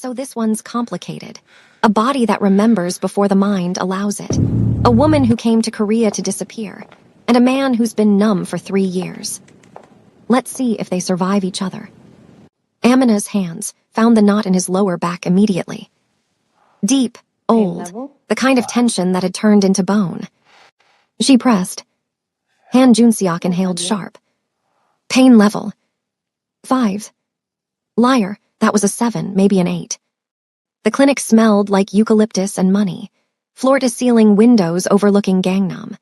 So this one's complicated. A body that remembers before the mind allows it. A woman who came to Korea to disappear. And a man who's been numb for 3 years. Let's see if they survive each other. Amina's hands found the knot in his lower back immediately. Deep, old, the kind of tension that had turned into bone. She pressed. Han Junseok inhaled sharp. Pain level. 5. Liar, that was a 7, maybe an 8. The clinic smelled like eucalyptus and money. Floor-to-ceiling windows overlooking Gangnam.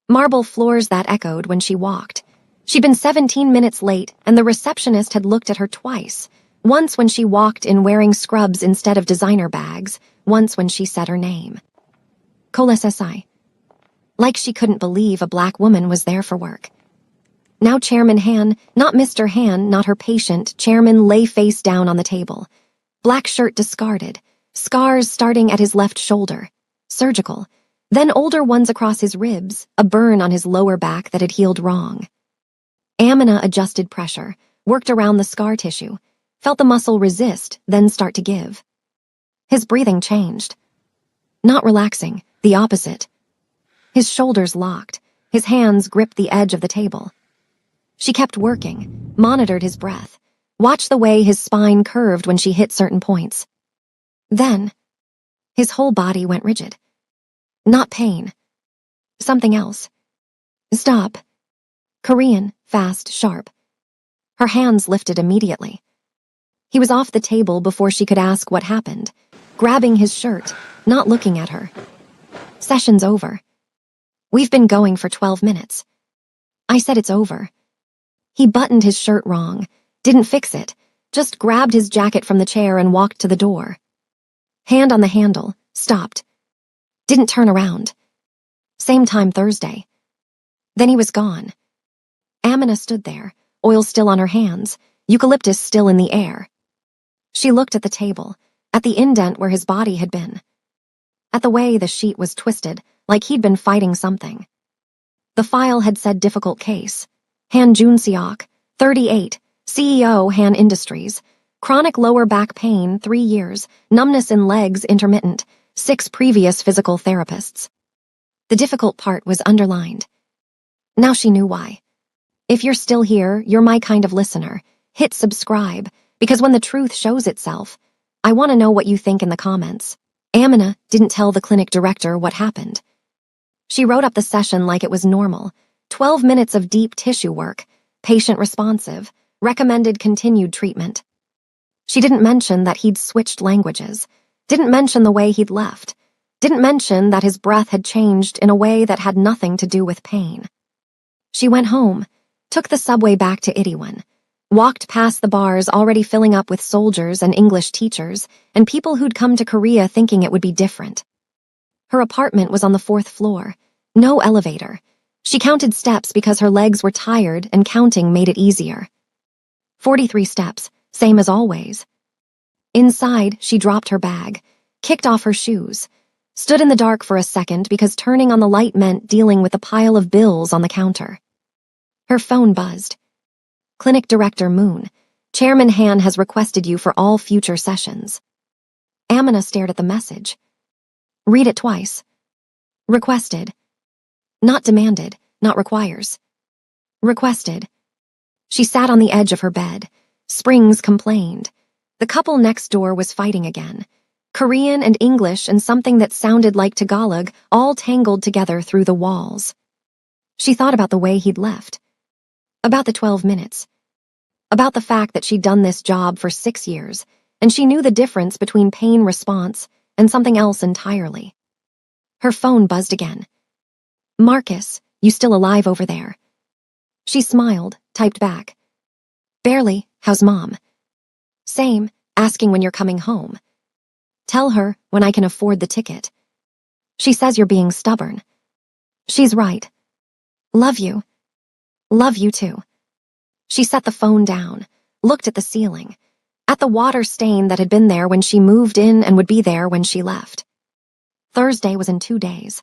Marble floors that echoed when she walked. She'd been 17 minutes late, and the receptionist had looked at her twice. Once when she walked in wearing scrubs instead of designer bags, once when she said her name. Kolesesai. Like she couldn't believe a black woman was there for work. Now Chairman Han, not Mr. Han, not her patient, Chairman lay face down on the table. Black shirt discarded, scars starting at his left shoulder. Surgical. Then older ones across his ribs, a burn on his lower back that had healed wrong. Amina adjusted pressure, worked around the scar tissue, felt the muscle resist, then start to give. His breathing changed. Not relaxing, the opposite. His shoulders locked, his hands gripped the edge of the table. She kept working, monitored his breath, watched the way his spine curved when she hit certain points. Then, his whole body went rigid. Not pain. Something else. Stop. Korean, fast, sharp. Her hands lifted immediately. He was off the table before she could ask what happened, grabbing his shirt, not looking at her. Session's over. We've been going for 12 minutes. I said it's over. He buttoned his shirt wrong, didn't fix it, just grabbed his jacket from the chair and walked to the door. Hand on the handle, stopped. Didn't turn around. Same time Thursday. Then he was gone. Amina stood there, oil still on her hands, eucalyptus still in the air. She looked at the table, at the indent where his body had been. At the way the sheet was twisted, like he'd been fighting something. The file had said difficult case. Han Junseok, 38, CEO Han Industries. Chronic lower back pain, 3 years. Numbness in legs intermittent. 6 previous physical therapists. The difficult part was underlined. Now she knew why. If you're still here, you're my kind of listener. Hit subscribe, because when the truth shows itself, I want to know what you think in the comments. Amina didn't tell the clinic director what happened. She wrote up the session like it was normal. 12 minutes of deep tissue work, patient responsive, recommended continued treatment. She didn't mention that he'd switched languages, didn't mention the way he'd left, didn't mention that his breath had changed in a way that had nothing to do with pain. She went home, took the subway back to Itaewon, walked past the bars already filling up with soldiers and English teachers and people who'd come to Korea thinking it would be different. Her apartment was on the 4th floor, no elevator. She counted steps because her legs were tired and counting made it easier. 43 steps, same as always. Inside, she dropped her bag, kicked off her shoes, stood in the dark for a second because turning on the light meant dealing with the pile of bills on the counter. Her phone buzzed. Clinic Director Moon, Chairman Han has requested you for all future sessions. Amina stared at the message. Read it twice. Requested. Not demanded, not requires. Requested. She sat on the edge of her bed. Springs complained. The couple next door was fighting again. Korean and English and something that sounded like Tagalog all tangled together through the walls. She thought about the way he'd left. About the 12 minutes. About the fact that she'd done this job for 6 years, and she knew the difference between pain response and something else entirely. Her phone buzzed again. Marcus, you still alive over there? She smiled, typed back. Barely, how's Mom? Same, asking when you're coming home. Tell her when I can afford the ticket. She says you're being stubborn. She's right. Love you. Love you too. She set the phone down, looked at the ceiling, at the water stain that had been there when she moved in and would be there when she left. Thursday was in 2 days.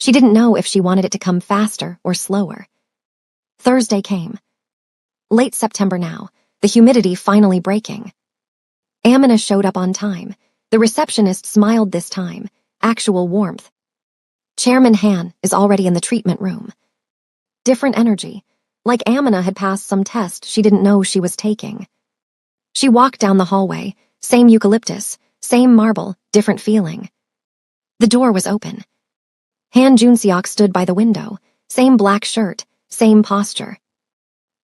She didn't know if she wanted it to come faster or slower. Thursday came. Late September now, the humidity finally breaking. Amina showed up on time. The receptionist smiled this time. Actual warmth. Chairman Han is already in the treatment room. Different energy. Like Amina had passed some test she didn't know she was taking. She walked down the hallway. Same eucalyptus, same marble, different feeling. The door was open. Han Junseok stood by the window. Same black shirt, same posture.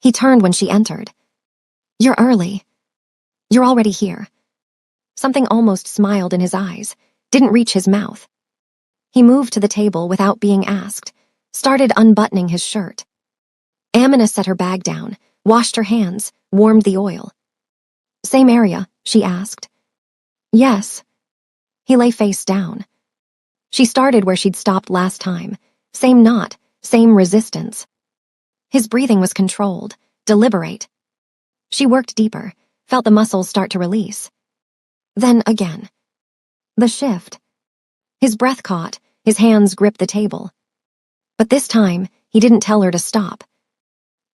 He turned when she entered. "You're early. You're already here." Something almost smiled in his eyes, didn't reach his mouth. He moved to the table without being asked, started unbuttoning his shirt. Amina set her bag down, washed her hands, warmed the oil. "Same area?" she asked. "Yes." He lay face down. She started where she'd stopped last time. Same knot, same resistance. His breathing was controlled, deliberate. She worked deeper, felt the muscles start to release. Then again. The shift. His breath caught, his hands gripped the table. But this time, he didn't tell her to stop.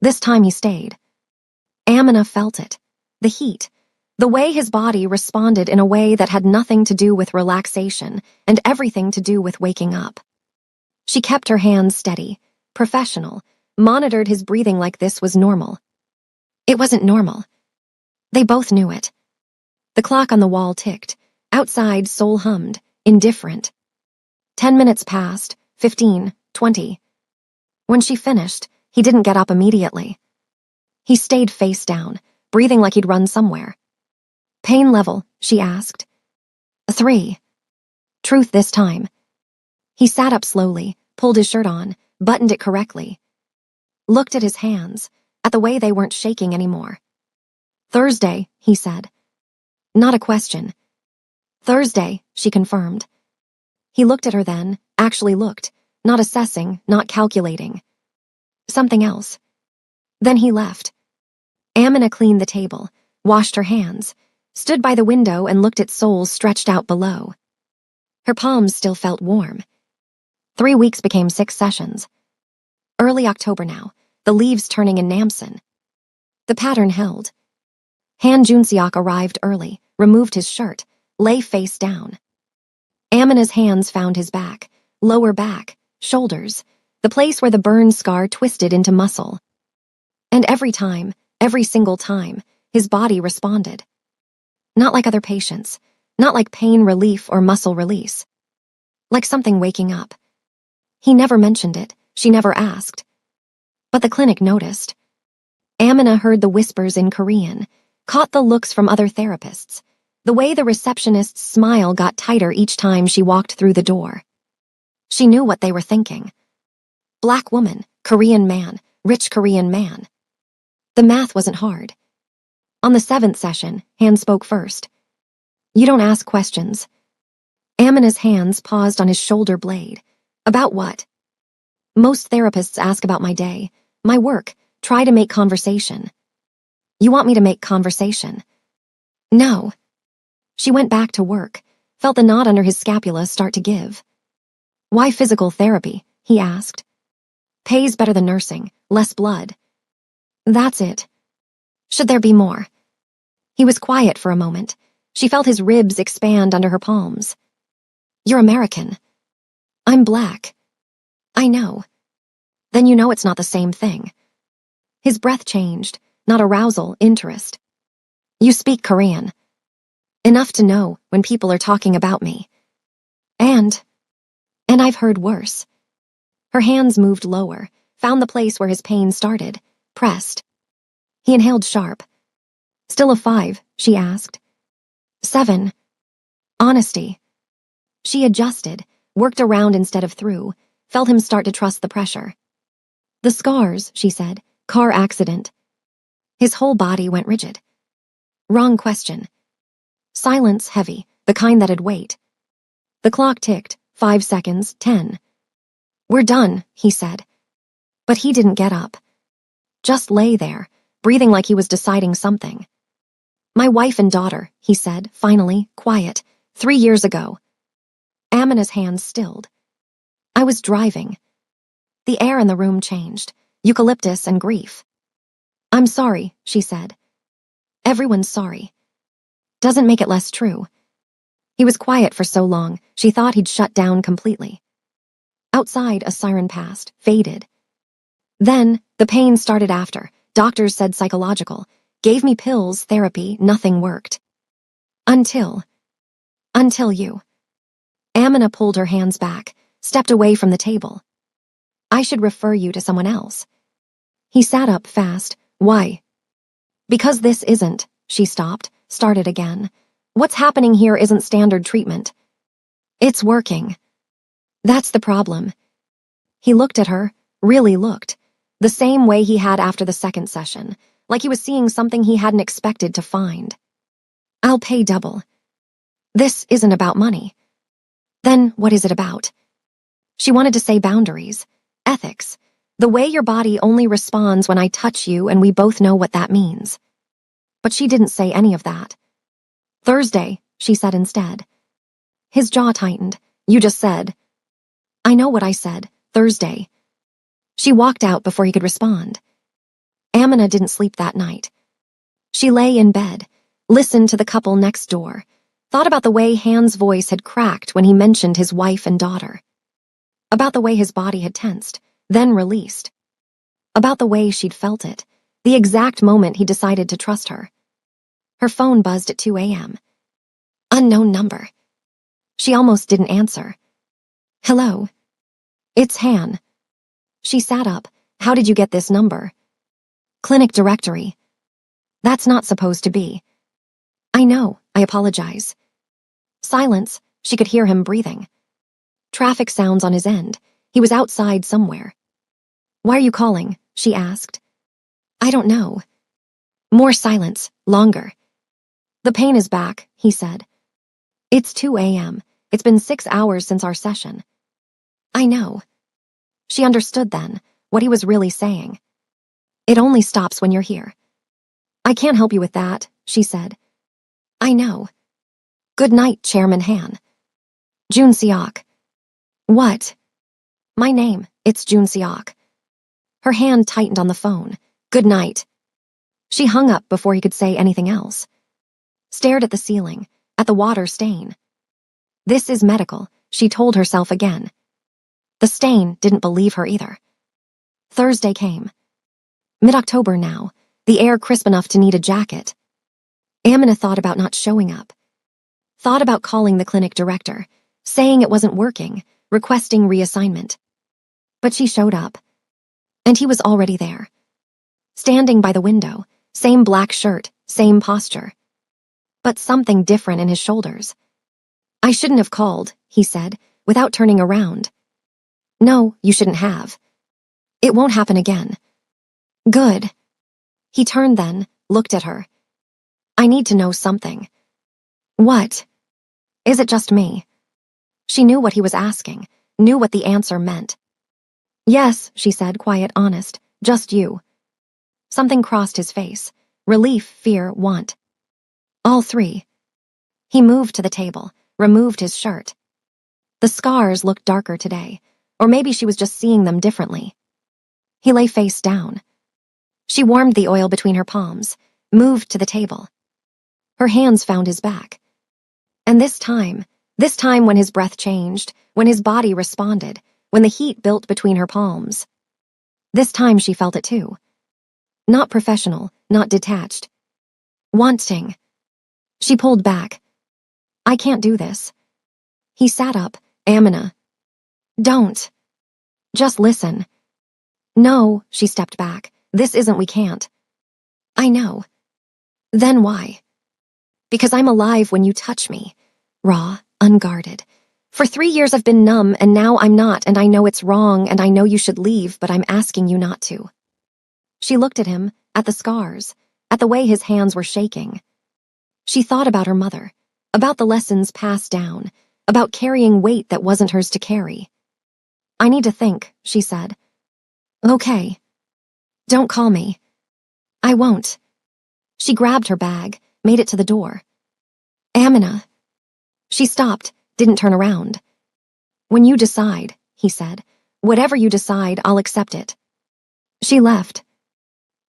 This time he stayed. Amina felt it. The heat. The way his body responded in a way that had nothing to do with relaxation and everything to do with waking up. She kept her hands steady, professional, monitored his breathing like this was normal. It wasn't normal. They both knew it. The clock on the wall ticked. Outside, Seoul hummed, indifferent. 10 minutes passed, 15, 20. When she finished, he didn't get up immediately. He stayed face down, breathing like he'd run somewhere. "Pain level?" she asked. 3. Truth this time. He sat up slowly, pulled his shirt on, buttoned it correctly. Looked at his hands, at the way they weren't shaking anymore. "Thursday," he said. Not a question. "Thursday," she confirmed. He looked at her then, actually looked, not assessing, not calculating. Something else. Then he left. Amina cleaned the table, washed her hands, stood by the window and looked at Seoul stretched out below. Her palms still felt warm. 3 weeks became 6 sessions. Early October now, the leaves turning in Namsan. The pattern held. Han Junseok arrived early, removed his shirt, lay face down. Amina's hands found his back, lower back, shoulders, the place where the burn scar twisted into muscle. And every time, every single time, his body responded. Not like other patients, not like pain relief or muscle release. Like something waking up. He never mentioned it, she never asked. But the clinic noticed. Amina heard the whispers in Korean, caught the looks from other therapists, the way the receptionist's smile got tighter each time she walked through the door. She knew what they were thinking. Black woman, Korean man, rich Korean man. The math wasn't hard. On the 7th session, Han spoke first. "You don't ask questions." Amina's hands paused on his shoulder blade. "About what?" "Most therapists ask about my day, my work, try to make conversation." "You want me to make conversation?" "No." She went back to work, felt the knot under his scapula start to give. "Why physical therapy?" he asked. "Pays better than nursing, less blood." "That's it. Should there be more?" He was quiet for a moment. She felt his ribs expand under her palms. "You're American." "I'm black." "I know." "Then you know it's not the same thing." His breath changed, not arousal, interest. "You speak Korean." "Enough to know when people are talking about me." And I've heard worse." Her hands moved lower, found the place where his pain started, pressed. He inhaled sharp. "Still a 5, she asked. 7. Honesty. She adjusted, worked around instead of through, felt him start to trust the pressure. "The scars," she said, "car accident." His whole body went rigid. "Wrong question." Silence heavy, the kind that'd wait. The clock ticked, 5 seconds, 10. "We're done," he said. But he didn't get up. Just lay there, breathing like he was deciding something. "My wife and daughter," he said, finally, quiet, 3 years ago. Amina's hands stilled. "I was driving." The air in the room changed, eucalyptus and grief. "I'm sorry," she said. "Everyone's sorry." Doesn't make it less true. He was quiet for so long, she thought he'd shut down completely. Outside, a siren passed, faded. Then, the pain started after. Doctors said psychological. Gave me pills, therapy, nothing worked. Until you. Amina pulled her hands back, stepped away from the table. I should refer you to someone else. He sat up fast. Why? Because this isn't. She stopped, started again. What's happening here isn't standard treatment. It's working. That's the problem. He looked at her, really looked, the same way he had after the second session, like he was seeing something he hadn't expected to find. I'll pay double. This isn't about money. Then what is it about? She wanted to say boundaries, ethics, the way your body only responds when I touch you and we both know what that means. But she didn't say any of that. Thursday, she said instead. His jaw tightened. You just said. I know what I said, Thursday. She walked out before he could respond. Amina didn't sleep that night. She lay in bed, listened to the couple next door, thought about the way Han's voice had cracked when he mentioned his wife and daughter, about the way his body had tensed, then released, about the way she'd felt it, the exact moment he decided to trust her. Her phone buzzed at 2 a.m. Unknown number. She almost didn't answer. Hello? It's Han. She sat up. How did you get this number? Clinic directory. That's not supposed to be. I know, I apologize. Silence. She could hear him breathing. Traffic sounds on his end. He was outside somewhere. Why are you calling? She asked. I don't know. More silence, longer. The pain is back, he said. It's 2 a.m. It's been 6 hours since our session. I know. She understood then what he was really saying. It only stops when you're here. I can't help you with that, she said. I know. Good night, Chairman Han. June Seok. What? My name, it's June Seok. Her hand tightened on the phone. Good night. She hung up before he could say anything else. Stared at the ceiling, at the water stain. This is medical, she told herself again. The stain didn't believe her either. Thursday came. Mid-October now, the air crisp enough to need a jacket. Amina thought about not showing up. Thought about calling the clinic director, saying it wasn't working, requesting reassignment. But she showed up. And he was already there. Standing by the window, same black shirt, same posture. But something different in his shoulders. I shouldn't have called, he said, without turning around. No, you shouldn't have. It won't happen again. Good. He turned then, looked at her. I need to know something. What? Is it just me? She knew what he was asking, knew what the answer meant. Yes, she said, quiet, honest, just you. Something crossed his face. Relief, fear, want. All three. He moved to the table, removed his shirt. The scars looked darker today, or maybe she was just seeing them differently. He lay face down. She warmed the oil between her palms, moved to the table. Her hands found his back. And this time when his breath changed, when his body responded, when the heat built between her palms. This time she felt it too. Not professional, not detached. Wanting. She pulled back. I can't do this. He sat up. Amina. Don't. Just listen. No, she stepped back. This isn't we can't. I know. Then why? Because I'm alive when you touch me. Raw, unguarded. For 3 years I've been numb and now I'm not, and I know it's wrong and I know you should leave, but I'm asking you not to. She looked at him, at the scars, at the way his hands were shaking. She thought about her mother, about the lessons passed down, about carrying weight that wasn't hers to carry. I need to think, she said. Okay. Don't call me. I won't. She grabbed her bag, made it to the door. Amina. She stopped, didn't turn around. When you decide, he said, whatever you decide, I'll accept it. She left.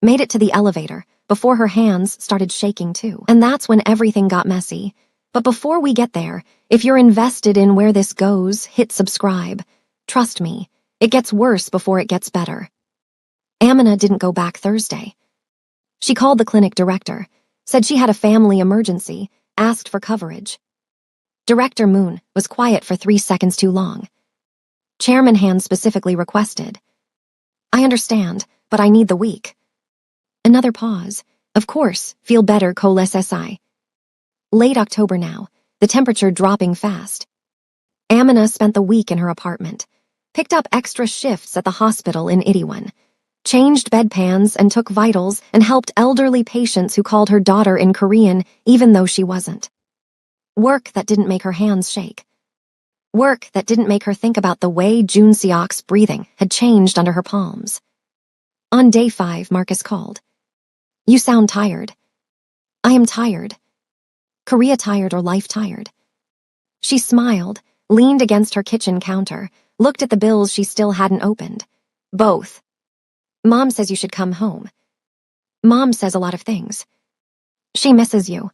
Made it to the elevator, before her hands started shaking too. And that's when everything got messy. But before we get there, if you're invested in where this goes, hit subscribe. Trust me, it gets worse before it gets better. Amina didn't go back Thursday. She called the clinic director, said she had a family emergency, asked for coverage. Director Moon was quiet for 3 seconds too long. Chairman Han specifically requested, "I understand, but I need the week." Another pause. "Of course, feel better, Coles SI." Late October now, the temperature dropping fast. Amina spent the week in her apartment, picked up extra shifts at the hospital in Itaewon, changed bedpans and took vitals and helped elderly patients who called her daughter in Korean even though she wasn't. Work that didn't make her hands shake. Work that didn't make her think about the way Jun Seok's breathing had changed under her palms. On day 5, Marcus called. "You sound tired." "I am tired." Korea tired or life tired? She smiled, leaned against her kitchen counter, looked at the bills she still hadn't opened. "Both." "Mom says you should come home." "Mom says a lot of things." "She misses you."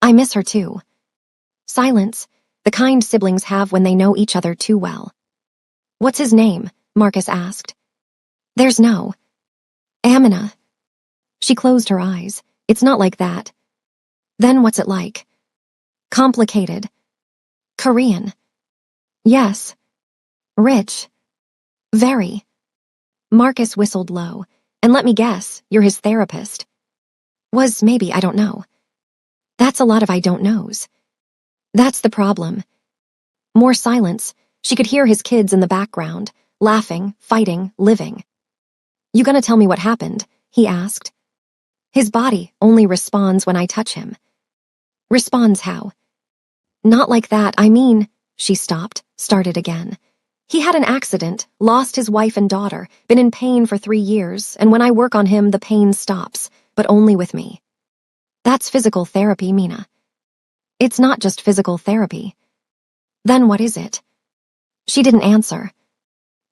"I miss her too." Silence, the kind siblings have when they know each other too well. "What's his name?" Marcus asked. "There's no." "Amina." She closed her eyes. "It's not like that." "Then what's it like?" "Complicated." "Korean." "Yes." "Rich." "Very." Marcus whistled low. "And let me guess, you're his therapist." "Was maybe, I don't know." "That's a lot of I don't knows." "That's the problem." More silence. She could hear his kids in the background, laughing, fighting, living. "You gonna tell me what happened?" he asked. "His body only responds when I touch him." "Responds how?" "Not like that, I mean." She stopped, started again. "He had an accident, lost his wife and daughter, been in pain for 3 years, and when I work on him, the pain stops, but only with me." "That's physical therapy, Mina." "It's not just physical therapy." "Then what is it?" She didn't answer.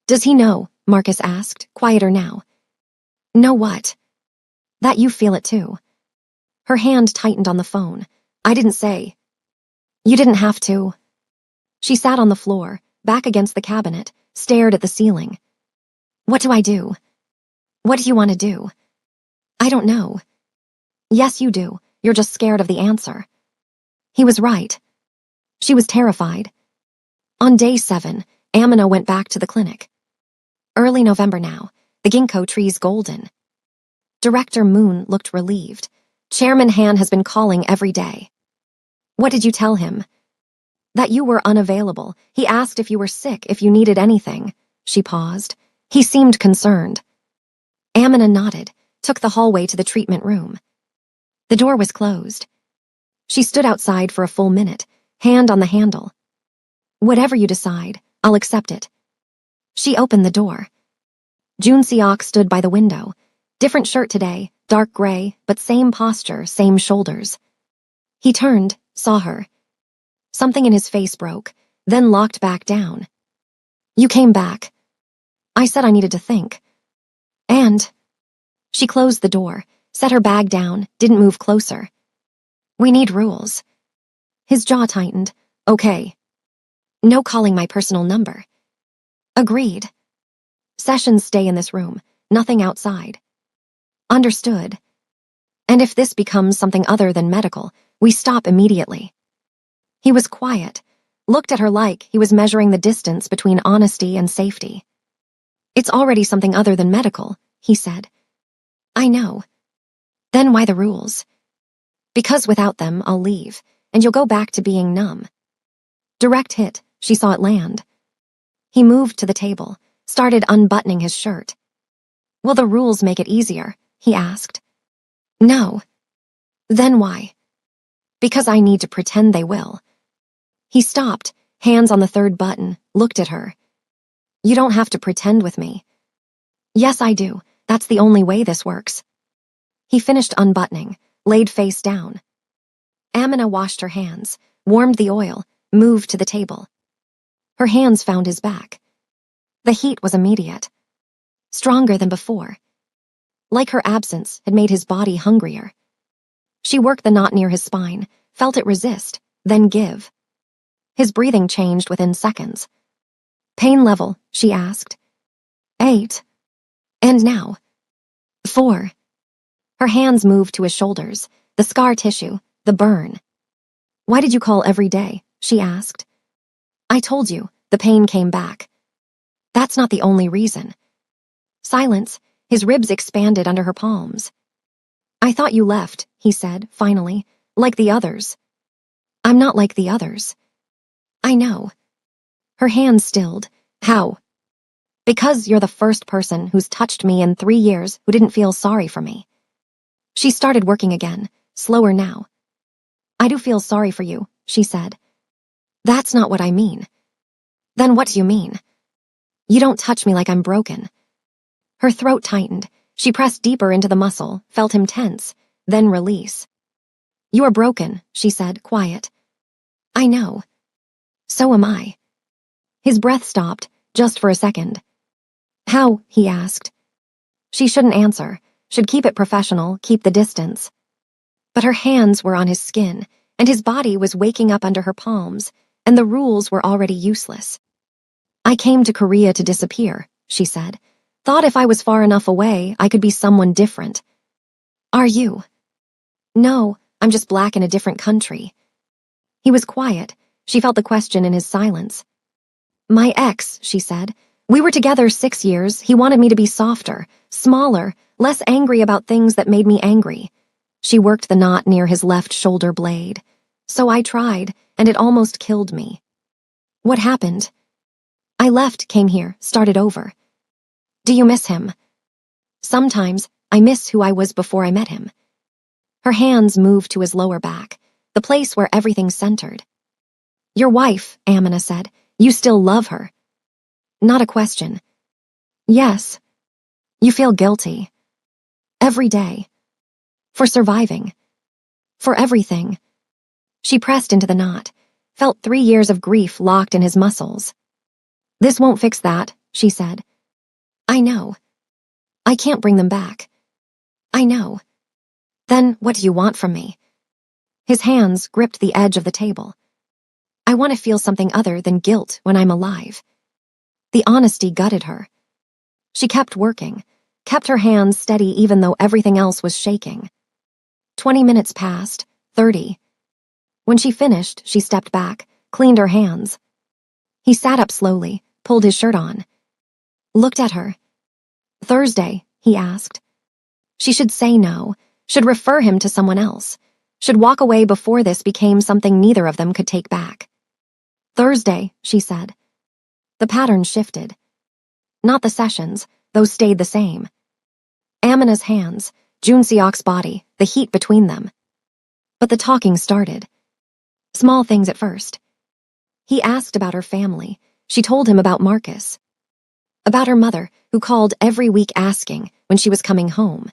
"Does he know?" Marcus asked, quieter now. "Know what?" "That you feel it too." Her hand tightened on the phone. "I didn't say." "You didn't have to." She sat on the floor, back against the cabinet, stared at the ceiling. "What do I do?" "What do you want to do?" "I don't know." "Yes, you do. You're just scared of the answer." He was right. She was terrified. On day 7, Amina went back to the clinic. Early November now, the ginkgo tree's golden. Director Moon looked relieved. Chairman Han has been calling every day. "What did you tell him?" "That you were unavailable. He asked if you were sick, if you needed anything." She paused. He seemed concerned. Amina nodded, took the hallway to the treatment room. The door was closed. She stood outside for a full minute, hand on the handle. "Whatever you decide, I'll accept it." She opened the door. Jun Seok stood by the window. Different shirt today, dark gray, but same posture, same shoulders. He turned, saw her. Something in his face broke, then locked back down. "You came back." "I said I needed to think." "And?" She closed the door, set her bag down, didn't move closer. "We need rules." His jaw tightened. "Okay." "No calling my personal number." "Agreed." "Sessions stay in this room, nothing outside." "Understood." "And if this becomes something other than medical, we stop immediately." He was quiet, looked at her like he was measuring the distance between honesty and safety. "It's already something other than medical," he said. "I know." "Then why the rules?" "Because without them, I'll leave, and you'll go back to being numb." Direct hit, she saw it land. He moved to the table, started unbuttoning his shirt. "Will the rules make it easier?" he asked. "No." "Then why?" "Because I need to pretend they will." He stopped, hands on the third button, looked at her. "You don't have to pretend with me." "Yes, I do. That's the only way this works." He finished unbuttoning, laid face down. Amina washed her hands, warmed the oil, moved to the table. Her hands found his back. The heat was immediate. Stronger than before. like her absence had made his body hungrier. She worked the knot near his spine, felt it resist, then give. His breathing changed within seconds. Pain level, she asked. 8. And now? 4. Her hands moved to his shoulders, the scar tissue, the burn. Why did you call every day? She asked. I told you, the pain came back. That's not the only reason. Silence, his ribs expanded under her palms. I thought you left, he said, finally, like the others. I'm not like the others. I know. Her hands stilled. How? Because you're the first person who's touched me in 3 years who didn't feel sorry for me. She started working again, slower now. I do feel sorry for you, she said. That's not what I mean. Then what do you mean? You don't touch me like I'm broken. Her throat tightened. She pressed deeper into the muscle, felt him tense, then release. You are broken, she said, quiet. I know. So am I. His breath stopped, just for a second. How? He asked. She shouldn't answer, should keep it professional, keep the distance. But her hands were on his skin, and his body was waking up under her palms, and the rules were already useless. I came to Korea to disappear, she said. Thought if I was far enough away, I could be someone different. Are you? No, I'm just black in a different country. He was quiet. She felt the question in his silence. My ex, she said. We were together 6 years. He wanted me to be softer, smaller, less angry about things that made me angry. She worked the knot near his left shoulder blade. So I tried, and it almost killed me. What happened? I left, came here, started over. Do you miss him? Sometimes, I miss who I was before I met him. Her hands moved to his lower back, the place where everything centered. Your wife, Amina said. You still love her. Not a question. Yes. You feel guilty. Every day. For surviving. For everything. She pressed into the knot, felt 3 years of grief locked in his muscles. This won't fix that, she said. I know. I can't bring them back. I know. Then what do you want from me? His hands gripped the edge of the table. I want to feel something other than guilt when I'm alive. The honesty gutted her. She kept working, kept her hands steady even though everything else was shaking. 20 minutes passed, 30. When she finished, she stepped back, cleaned her hands. He sat up slowly, pulled his shirt on. Looked at her. Thursday, he asked. She should say no, should refer him to someone else, should walk away before this became something neither of them could take back. Thursday, she said. The pattern shifted. Not the sessions, those stayed the same. Amina's hands, Jun Seok's body, the heat between them. But the talking started. Small things at first. He asked about her family. She told him about Marcus. About her mother, who called every week asking when she was coming home.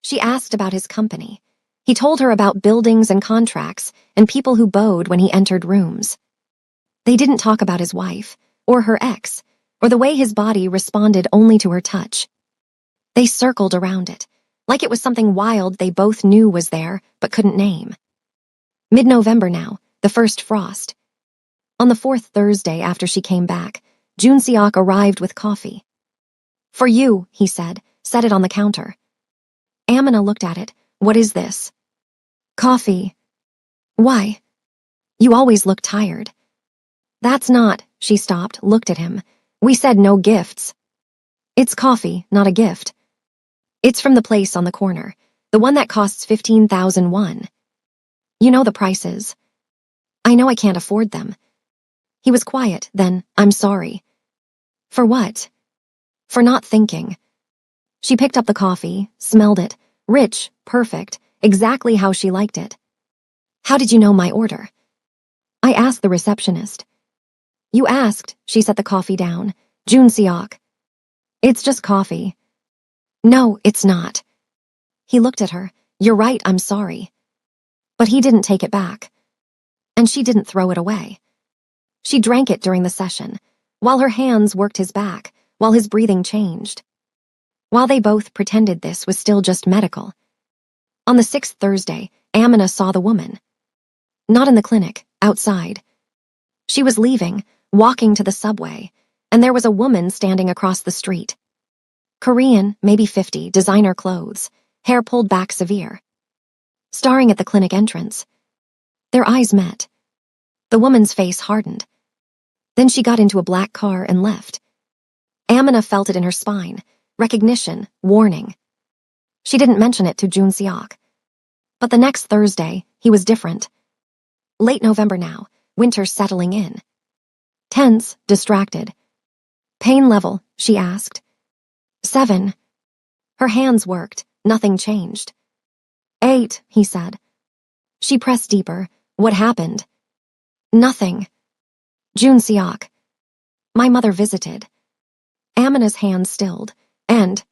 She asked about his company. He told her about buildings and contracts and people who bowed when he entered rooms. They didn't talk about his wife, or her ex, or the way his body responded only to her touch. They circled around it, like it was something wild they both knew was there but couldn't name. Mid-November now, the first frost. On the 4th Thursday after she came back, Jun Seok arrived with coffee. For you, he said, set it on the counter. Amina looked at it. What is this? Coffee. Why? You always look tired. That's not, she stopped, looked at him. We said no gifts. It's coffee, not a gift. It's from the place on the corner, the one that costs 15,000 won. You know the prices. I know I can't afford them. He was quiet, then, I'm sorry. For what? For not thinking. She picked up the coffee, smelled it, rich, perfect, exactly how she liked it. How did you know my order? I asked the receptionist. You asked, she set the coffee down. Jun Seok. It's just coffee. No, it's not. He looked at her. You're right, I'm sorry. But he didn't take it back. And she didn't throw it away. She drank it during the session, while her hands worked his back, while his breathing changed. while they both pretended this was still just medical. On the 6th Thursday, Amina saw the woman. Not in the clinic, outside. She was leaving, walking to the subway, and there was a woman standing across the street. Korean, maybe 50, designer clothes, hair pulled back severe. Staring at the clinic entrance. Their eyes met. The woman's face hardened. Then she got into a black car and left. Amina felt it in her spine. Recognition, warning. She didn't mention it to Jun-seok. But the next Thursday, he was different. Late November now, winter settling in. Tense, distracted. Pain level, she asked. 7. Her hands worked, nothing changed. 8, he said. She pressed deeper. What happened? Nothing. Jun-seok. My mother visited. Amina's hands stilled, and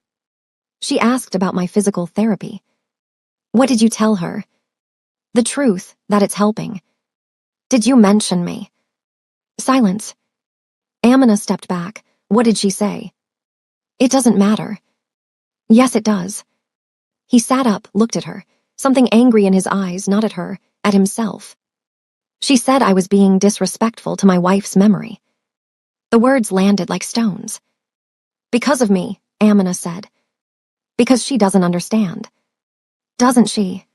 she asked about my physical therapy. What did you tell her? The truth, that it's helping. Did you mention me? Silence. Amina stepped back. What did she say? It doesn't matter. Yes, it does. He sat up, looked at her, something angry in his eyes, not at her, at himself. She said I was being disrespectful to my wife's memory. The words landed like stones. Because of me, Amina said. Because she doesn't understand. Doesn't she?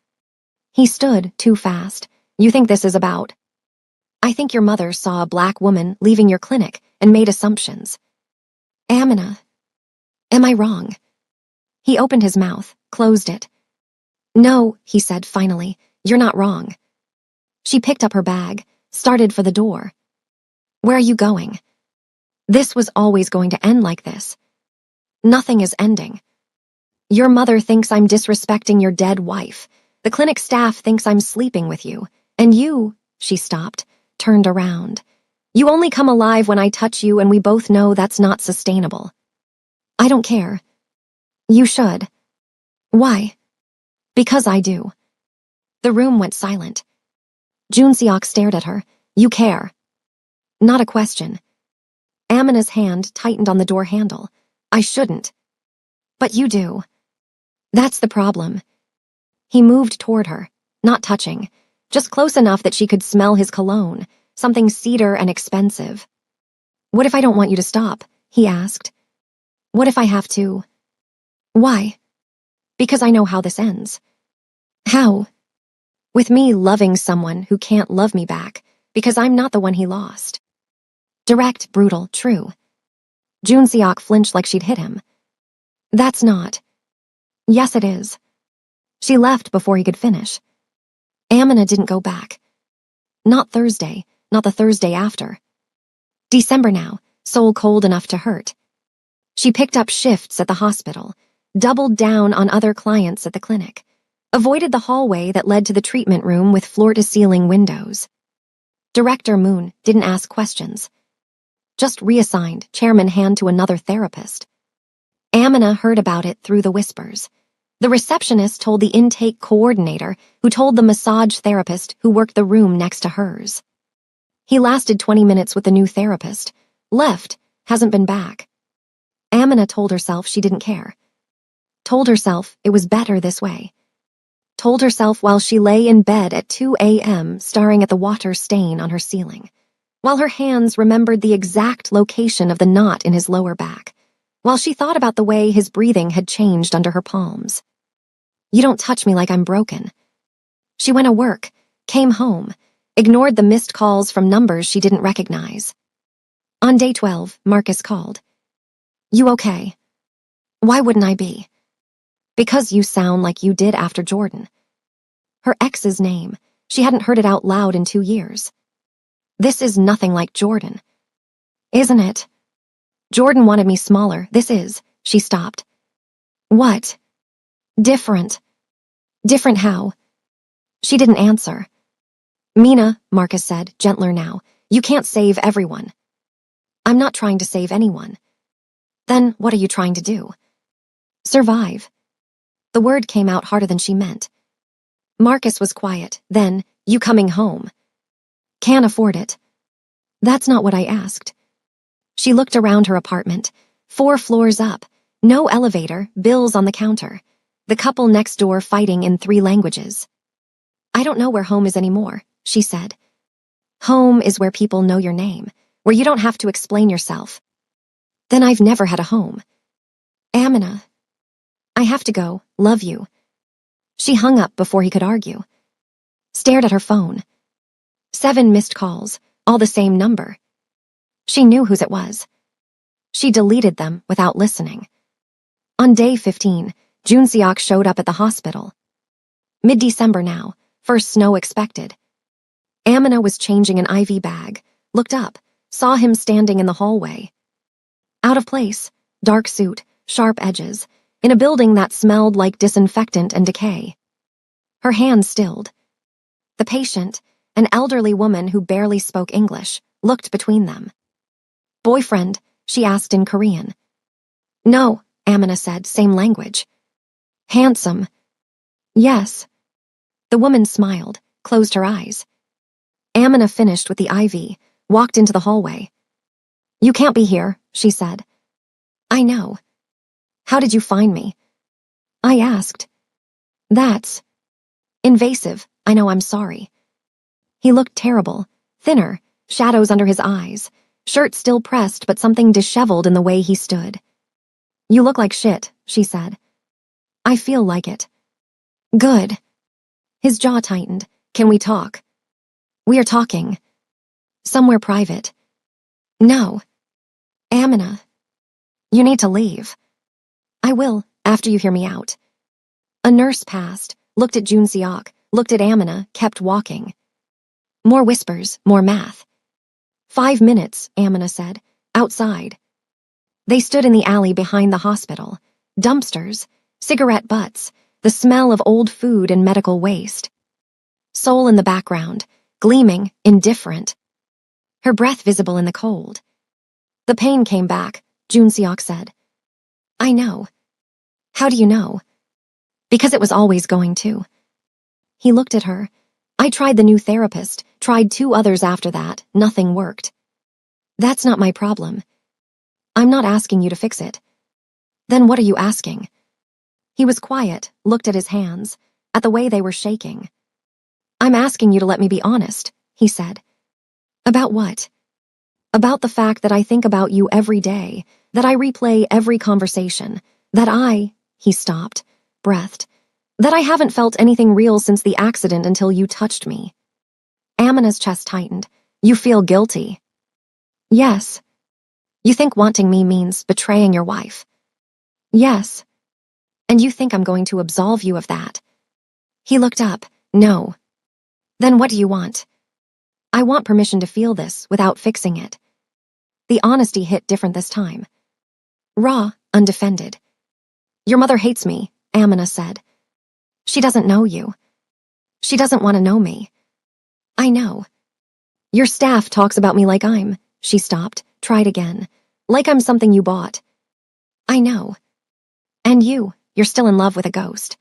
He stood, too fast. You think this is about? I think your mother saw a black woman leaving your clinic and made assumptions. Amina. Am I wrong? He opened his mouth, closed it. No, he said finally, you're not wrong. She picked up her bag, started for the door. Where are you going? This was always going to end like this. Nothing is ending. Your mother thinks I'm disrespecting your dead wife. The clinic staff thinks I'm sleeping with you. And you, she stopped, turned around. You only come alive when I touch you, and we both know that's not sustainable. I don't care. You should. Why? Because I do. The room went silent. Jun-seok stared at her. You care. Not a question. Amina's hand tightened on the door handle. I shouldn't. But you do. That's the problem. He moved toward her, not touching, just close enough that she could smell his cologne, something cedar and expensive. What if I don't want you to stop? He asked. What if I have to? Why? Because I know how this ends. How? With me loving someone who can't love me back, because I'm not the one he lost. Direct, brutal, true. Jun-seok flinched like she'd hit him. That's not. Yes, it is. She left before he could finish. Amina didn't go back. Not Thursday, not the Thursday after. December now, soul cold enough to hurt. She picked up shifts at the hospital, doubled down on other clients at the clinic, avoided the hallway that led to the treatment room with floor-to-ceiling windows. Director Moon didn't ask questions. Just reassigned, chairman hand to another therapist. Amina heard about it through the whispers. The receptionist told the intake coordinator, who told the massage therapist who worked the room next to hers. He lasted 20 minutes with the new therapist. Left, hasn't been back. Amina told herself she didn't care. Told herself it was better this way. Told herself while she lay in bed at 2 a.m. staring at the water stain on her ceiling, while her hands remembered the exact location of the knot in his lower back, while she thought about the way his breathing had changed under her palms. You don't touch me like I'm broken. She went to work, came home, ignored the missed calls from numbers she didn't recognize. On day 12, Marcus called. You okay? Why wouldn't I be? Because you sound like you did after Jordan. Her ex's name. She hadn't heard it out loud in 2 years. This is nothing like Jordan. Isn't it? Jordan wanted me smaller. This is. She stopped. What? Different. Different how? She didn't answer. Mina, Marcus said, gentler now, you can't save everyone. I'm not trying to save anyone. Then what are you trying to do? Survive. The word came out harder than she meant. Marcus was quiet. Then, you coming home. Can't afford it. That's not what I asked. She looked around her apartment, 4 floors up, No elevator, bills on the counter. The couple next door fighting in 3 languages. I don't know where home is anymore, she said. Home is where people know your name, where you don't have to explain yourself. Then I've never had a home. Amina. I have to go, love you. She hung up before he could argue. Stared at her phone. 7 missed calls, all the same number. She knew whose it was. She deleted them without listening. On day 15, Jun Seok showed up at the hospital. Mid-December now, first snow expected. Amina was changing an IV bag, looked up, saw him standing in the hallway. Out of place, dark suit, sharp edges, in a building that smelled like disinfectant and decay. Her hand stilled. The patient, an elderly woman who barely spoke English, looked between them. Boyfriend, she asked in Korean. No, Amina said, same language. Handsome. Yes. The woman smiled, closed her eyes. Amina finished with the IV, walked into the hallway. You can't be here, she said. I know. How did you find me? I asked. That's invasive. I know, I'm sorry. He looked terrible, thinner, shadows under his eyes, shirt still pressed but something disheveled in the way he stood. You look like shit, she said. I feel like it. Good. His jaw tightened. Can we talk? We are talking. Somewhere private. No. Amina. You need to leave. I will, after you hear me out. A nurse passed, looked at Jun Seok, looked at Amina, kept walking. More whispers, more math. 5 minutes, Amina said, outside. They stood in the alley behind the hospital. Dumpsters, cigarette butts, the smell of old food and medical waste. Soul in the background, gleaming, indifferent. Her breath visible in the cold. The pain came back, Jun Seok said. I know. How do you know? Because it was always going to. He looked at her. I tried the new therapist, tried 2 others after that, nothing worked. That's not my problem. I'm not asking you to fix it. Then what are you asking? He was quiet, looked at his hands, at the way they were shaking. I'm asking you to let me be honest, he said. About what? About the fact that I think about you every day, that I replay every conversation, that he stopped, breathed, that I haven't felt anything real since the accident until you touched me. Amina's chest tightened. You feel guilty? Yes. You think wanting me means betraying your wife? Yes. And you think I'm going to absolve you of that? He looked up. No. Then what do you want? I want permission to feel this without fixing it. The honesty hit different this time. Raw, undefended. Your mother hates me, Amina said. She doesn't know you. She doesn't want to know me. I know. Your staff talks about me like she stopped, tried again, like I'm something you bought. I know. And you're still in love with a ghost.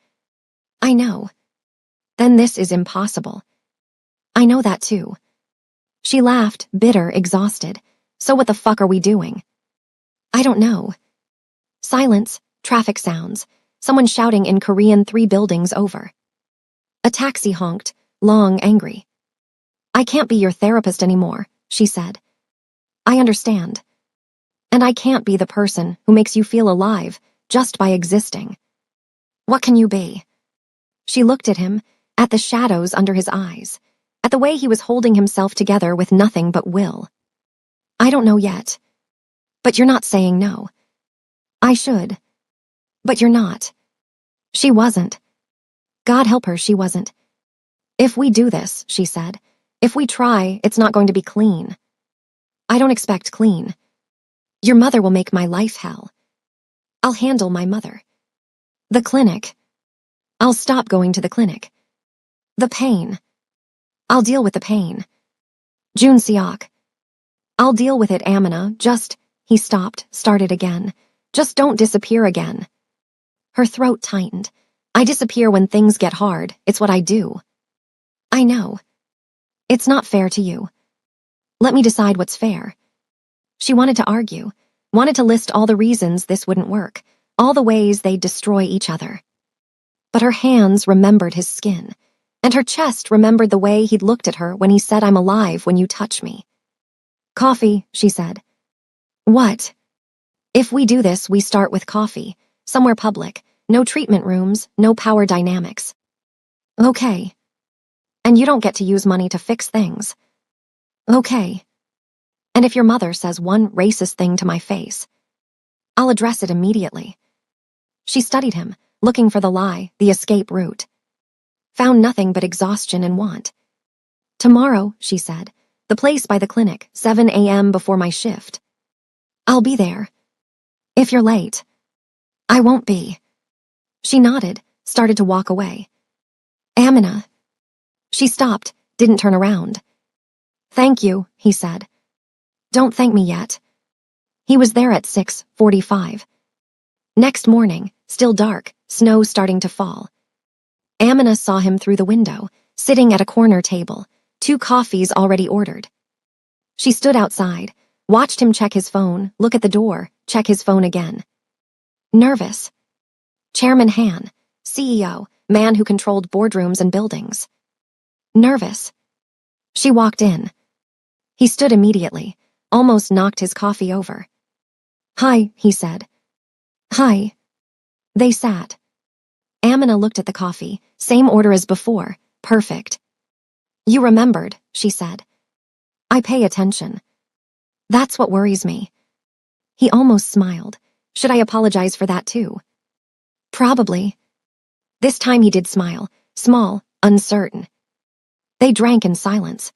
I know. Then this is impossible. I know that too. She laughed, bitter, exhausted. So what the fuck are we doing? I don't know. Silence, traffic sounds, someone shouting in Korean 3 buildings over. A taxi honked, long, angry. I can't be your therapist anymore, she said. I understand. And I can't be the person who makes you feel alive just by existing. What can you be? She looked at him, at the shadows under his eyes, at the way he was holding himself together with nothing but will. I don't know yet. But you're not saying no. I should. But you're not. She wasn't. God help her, she wasn't. If we do this, she said, if we try, it's not going to be clean. I don't expect clean. Your mother will make my life hell. I'll handle my mother. The clinic. I'll stop going to the clinic. The pain. I'll deal with the pain. Jun Seok. I'll deal with it, Amina, he stopped, started again. Just don't disappear again. Her throat tightened. I disappear when things get hard, it's what I do. I know. It's not fair to you. Let me decide what's fair. She wanted to argue, wanted to list all the reasons this wouldn't work, all the ways they'd destroy each other. But her hands remembered his skin, and her chest remembered the way he'd looked at her when he said, "I'm alive when you touch me." "Coffee," she said. "What?" "If we do this, we start with coffee, somewhere public, no treatment rooms, no power dynamics." "Okay." "And you don't get to use money to fix things." "Okay." "And if your mother says one racist thing to my face, I'll address it immediately." She studied him, looking for the lie, the escape route. Found nothing but exhaustion and want. "Tomorrow," she said, "the place by the clinic, 7 a.m. before my shift. I'll be there. If you're late." "I won't be." She nodded, started to walk away. "Amina." She stopped, didn't turn around. "Thank you," he said. "Don't thank me yet." He was there at 6:45. Next morning, still dark, snow starting to fall. Amina saw him through the window, sitting at a corner table, 2 coffees already ordered. She stood outside, watched him check his phone, look at the door, check his phone again. Nervous. Chairman Han, CEO, man who controlled boardrooms and buildings. Nervous. She walked in. He stood immediately, almost knocked his coffee over. "Hi," he said. "Hi." They sat. Amina looked at the coffee, same order as before, perfect. "You remembered," she said. "I pay attention. That's what worries me." He almost smiled. "Should I apologize for that too?" "Probably." This time he did smile, small, uncertain. They drank in silence.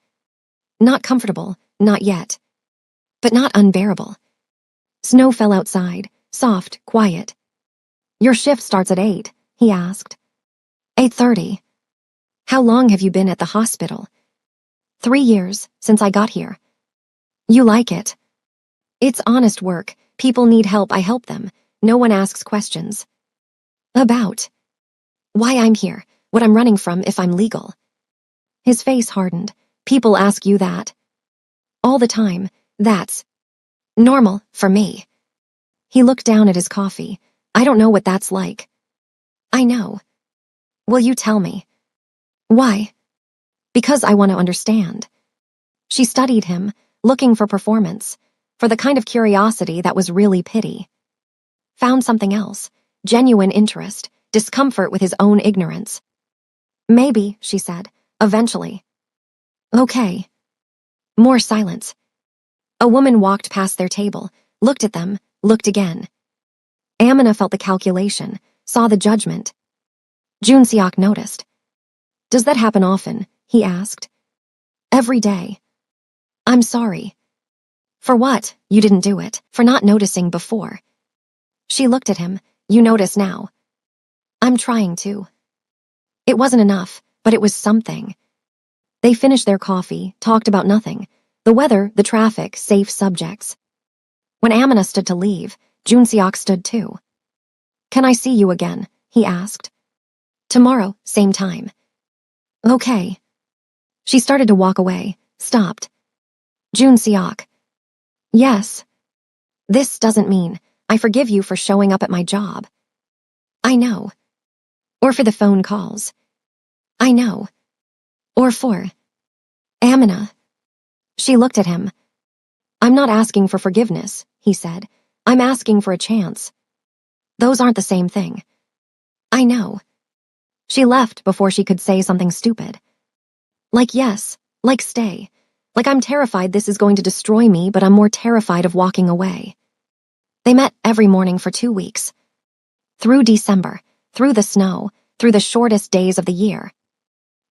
Not comfortable, not yet. But not unbearable. Snow fell outside, soft, quiet. "Your shift starts at 8, he asked. 8:30. "How long have you been at the hospital?" 3 years, since I got here." "You like it?" "It's honest work. People need help, I help them. No one asks questions." "About?" "Why I'm here, what I'm running from if I'm legal." His face hardened. "People ask you that?" "All the time. That's normal for me." He looked down at his coffee. "I don't know what that's like." "I know." "Will you tell me?" "Why?" "Because I want to understand." She studied him, looking for performance, for the kind of curiosity that was really pity. Found something else, genuine interest, discomfort with his own ignorance. "Maybe," she said, "eventually." "Okay." More silence. A woman walked past their table, looked at them, looked again. Amina felt the calculation, saw the judgment. Junseok noticed. "Does that happen often?" he asked. "Every day." "I'm sorry." "For what? You didn't do it. For not noticing before." She looked at him. "You notice now." "I'm trying to." It wasn't enough, but it was something. They finished their coffee, talked about nothing. The weather, the traffic, safe subjects. When Amina stood to leave, Junseok stood too. "Can I see you again?" he asked. "Tomorrow, same time." "Okay." She started to walk away, stopped. "Junseok." "Yes." "This doesn't mean I forgive you for showing up at my job." "I know." "Or for the phone calls." "I know." "Or for Amina." She looked at him. "I'm not asking for forgiveness," he said. "I'm asking for a chance." "Those aren't the same thing." "I know." She left before she could say something stupid. Like yes, like stay. Like I'm terrified this is going to destroy me, but I'm more terrified of walking away. They met every morning for 2 weeks. Through December, through the snow, through the shortest days of the year.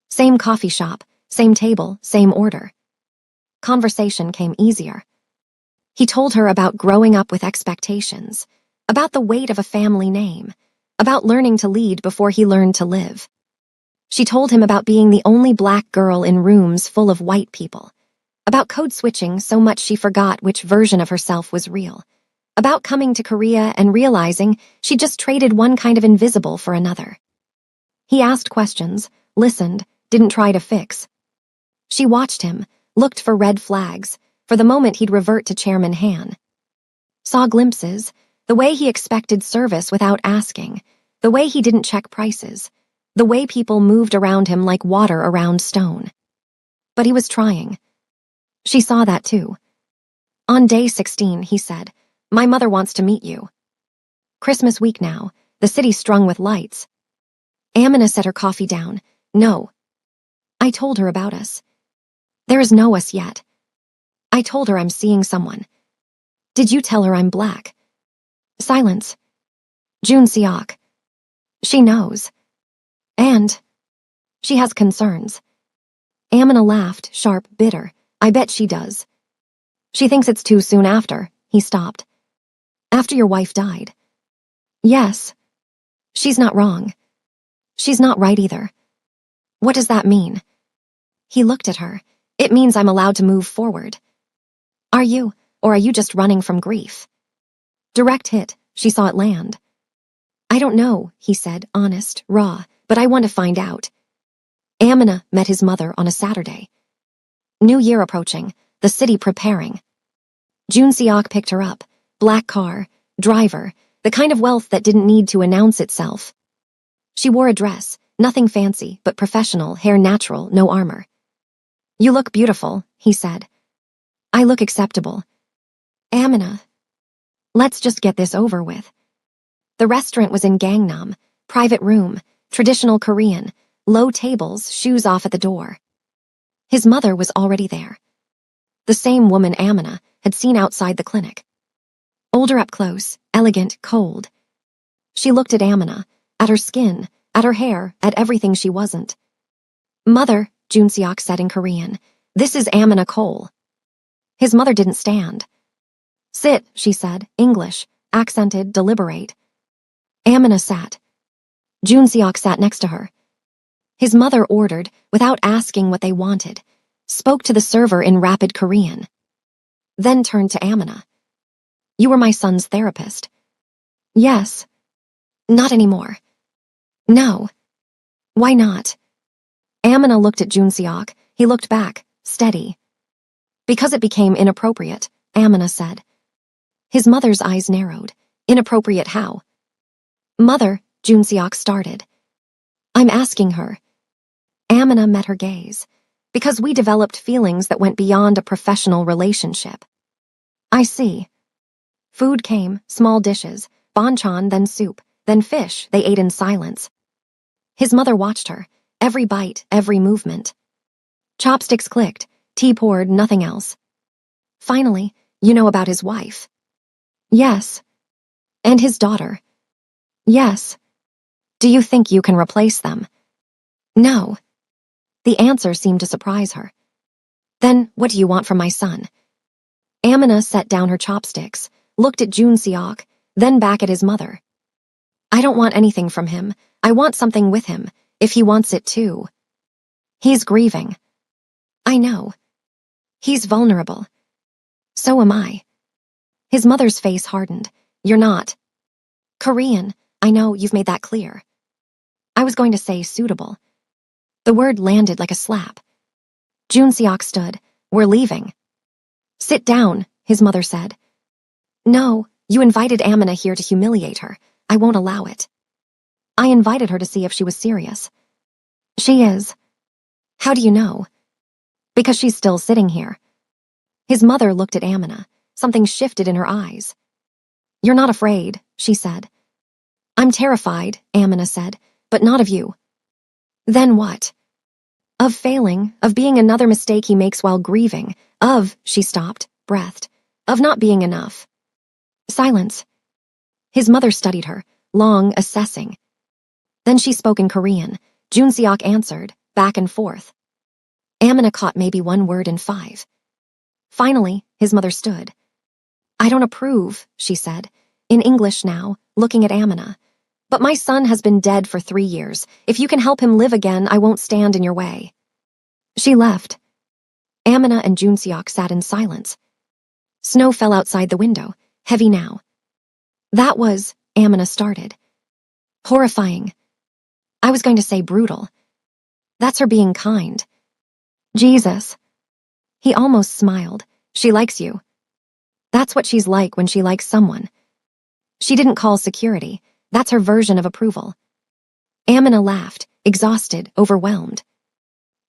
Same coffee shop, same table, same order. Conversation came easier. He told her about growing up with expectations, about the weight of a family name, about learning to lead before he learned to live. She told him about being the only black girl in rooms full of white people, about code switching so much she forgot which version of herself was real, about coming to Korea and realizing she just traded one kind of invisible for another. He asked questions, listened, didn't try to fix. She watched him, looked for red flags, for the moment he'd revert to Chairman Han. Saw glimpses, The way he expected service without asking. The way he didn't check prices. The way people moved around him like water around stone. But he was trying. She saw that too. On day 16, he said, "My mother wants to meet you." Christmas week now, the city strung with lights. Amina set her coffee down. "No. I told her about us. There is no us yet. I told her I'm seeing someone. Did you tell her I'm black?" Silence. June Seok. She knows. And she has concerns. Amina laughed, sharp, bitter. "I bet she does. She thinks it's too soon after." He stopped. "After your wife died." "Yes. She's not wrong. She's not right either." "What does that mean?" He looked at her. "It means I'm allowed to move forward." "Are you, or are you just running from grief?" Direct hit. She saw it land. "I don't know," he said, honest, raw, "but I want to find out." Amina met his mother on a Saturday. New Year approaching, the city preparing. June Seok picked her up. Black car, driver, the kind of wealth that didn't need to announce itself. She wore a dress, nothing fancy, but professional, hair natural, no armor. "You look beautiful," he said. "I look acceptable." "Amina, let's just get this over with." The restaurant was in Gangnam, private room, traditional Korean, low tables, shoes off at the door. His mother was already there. The same woman Amina had seen outside the clinic. Older up close, elegant, cold. She looked at Amina, at her skin, at her hair, at everything she wasn't. "Mother," June Seok said in Korean, "this is Amina Cole." His mother didn't stand. "Sit," she said, English, accented, deliberate. Amina sat. June Seok sat next to her. His mother ordered, without asking what they wanted, spoke to the server in rapid Korean. Then turned to Amina. "You were my son's therapist." "Yes." "Not anymore." "No." "Why not?" Amina looked at June Seok. He looked back, steady. "Because it became inappropriate," Amina said. His mother's eyes narrowed. "Inappropriate how?" "Mother," June Seok started. "I'm asking her." Amina met her gaze. "Because we developed feelings that went beyond a professional relationship." "I see." Food came, small dishes, banchan, then soup, then fish. They ate in silence. His mother watched her, every bite, every movement. Chopsticks clicked, tea poured, nothing else. Finally, "You know about his wife?" "Yes." "And his daughter?" "Yes." "Do you think you can replace them?" "No." The answer seemed to surprise her. "Then what do you want from my son?" Amina set down her chopsticks, looked at June Seok, then back at his mother. "I don't want anything from him. I want something with him, if he wants it too. He's grieving." "I know. He's vulnerable. So am I." His mother's face hardened. "You're not." "Korean. I know, you've made that clear." "I was going to say suitable." The word landed like a slap. June Seok stood. "We're leaving." "Sit down," his mother said. "No, you invited Amina here to humiliate her. I won't allow it." "I invited her to see if she was serious." "She is." "How do you know?" "Because she's still sitting here." His mother looked at Amina. Something shifted in her eyes. "You're not afraid," she said. "I'm terrified," Amina said, "but not of you." "Then what?" "Of failing, of being another mistake he makes while grieving, of," she stopped, breathed, "of not being enough." Silence. His mother studied her, long, assessing. Then she spoke in Korean. June Seok answered, back and forth. Amina caught maybe one word in 5. Finally, his mother stood. "I don't approve," she said, in English now, looking at Amina. "But my son has been dead for 3 years. If you can help him live again, I won't stand in your way." She left. Amina and June Seok sat in silence. Snow fell outside the window, heavy now. "That was," Amina started. "Horrifying. I was going to say brutal. That's her being kind." "Jesus." He almost smiled. "She likes you." "That's what she's like when she likes someone." She didn't call security. That's her version of approval. Amina laughed, exhausted, overwhelmed.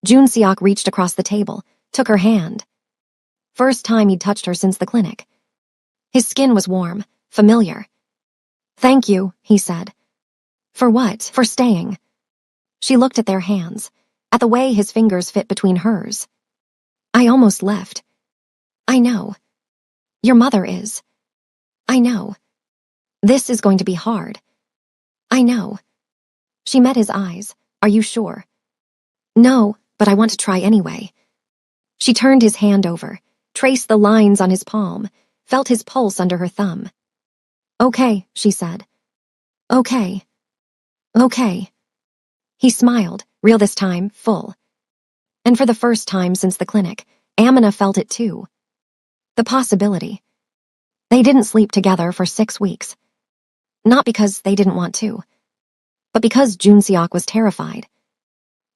Junseok reached across the table, took her hand. First time he'd touched her since the clinic. His skin was warm, familiar. "Thank you," he said. "For what?" "For staying." She looked at their hands, at the way his fingers fit between hers. "I almost left." "I know. Your mother is. I know. This is going to be hard. I know." She met his eyes. "Are you sure?" "No, but I want to try anyway." She turned his hand over, traced the lines on his palm, felt his pulse under her thumb. "Okay," she said. "Okay. Okay." He smiled, real this time, full. And for the first time since the clinic, Amina felt it too. The possibility. They didn't sleep together for 6 weeks. Not because they didn't want to, but because Junseok was terrified.